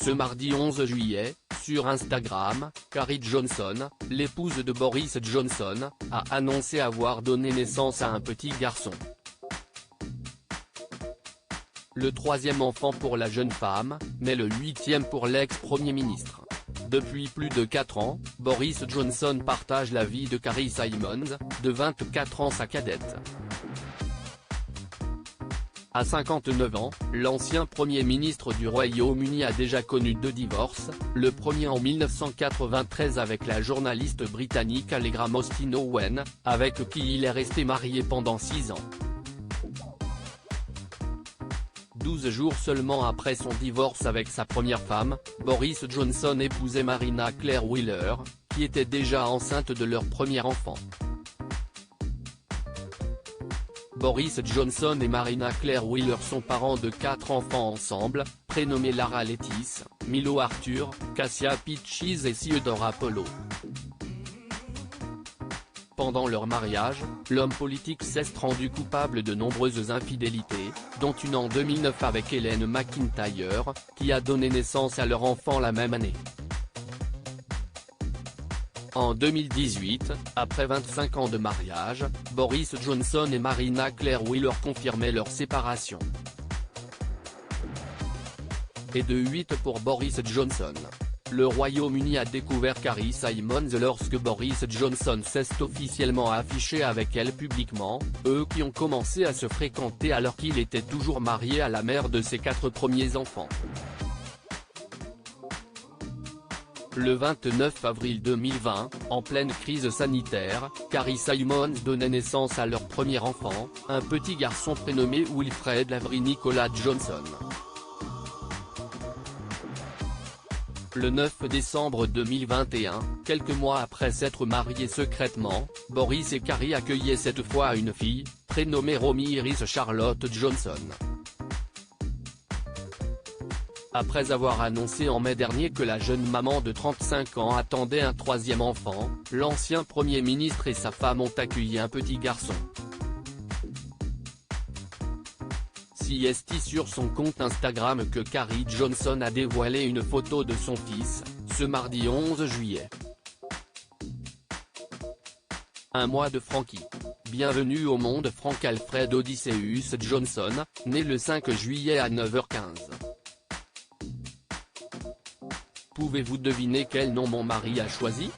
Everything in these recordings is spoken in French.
Ce mardi 11 juillet, sur Instagram, Carrie Johnson, l'épouse de Boris Johnson, a annoncé avoir donné naissance à un petit garçon. Le troisième enfant pour la jeune femme, mais le huitième pour l'ex-premier ministre. Depuis plus de 4 ans, Boris Johnson partage la vie de Carrie Simons, de 24 ans sa cadette. À 59 ans, l'ancien Premier ministre du Royaume-Uni a déjà connu 2 divorces, le premier en 1993 avec la journaliste britannique Allegra Mostyn-Owen, avec qui il est resté marié pendant 6 ans. 12 jours seulement après son divorce avec sa première femme, Boris Johnson épousait Marina Claire Wheeler, qui était déjà enceinte de leur premier enfant. Boris Johnson et Marina Claire Wheeler sont parents de 4 enfants ensemble, prénommés Lara Lettice, Milo Arthur, Cassia Peaches et Theodore Apollo. Pendant leur mariage, l'homme politique s'est rendu coupable de nombreuses infidélités, dont une en 2009 avec Hélène McIntyre, qui a donné naissance à leur enfant la même année. En 2018, après 25 ans de mariage, Boris Johnson et Marina Claire Wheeler confirmaient leur séparation. Et de 8 pour Boris Johnson. Le Royaume-Uni a découvert Carrie Simons lorsque Boris Johnson s'est officiellement affiché avec elle publiquement, eux qui ont commencé à se fréquenter alors qu'il était toujours marié à la mère de ses 4 premiers enfants. Le 29 avril 2020, en pleine crise sanitaire, Carrie Simons donnait naissance à leur premier enfant, un petit garçon prénommé Wilfred Lavery Nicholas Johnson. Le 9 décembre 2021, quelques mois après s'être mariés secrètement, Boris et Carrie accueillaient cette fois une fille, prénommée Romy Iris Charlotte Johnson. Après avoir annoncé en mai dernier que la jeune maman de 35 ans attendait un troisième enfant, l'ancien Premier ministre et sa femme ont accueilli un petit garçon. C'est sur son compte Instagram que Carrie Johnson a dévoilé une photo de son fils, ce mardi 11 juillet. Un mois de Frankie. Bienvenue au monde Frank Alfred Odysseus Johnson, né le 5 juillet à 9h15. Pouvez-vous deviner quel nom mon mari a choisi?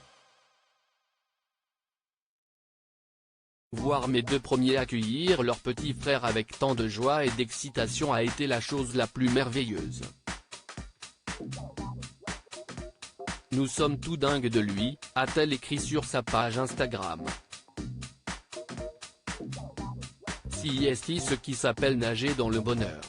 Voir mes 2 premiers accueillir leur petit frère avec tant de joie et d'excitation a été la chose la plus merveilleuse. Nous sommes tout dingues de lui, a-t-elle écrit sur sa page Instagram. C'est ce qui s'appelle nager dans le bonheur.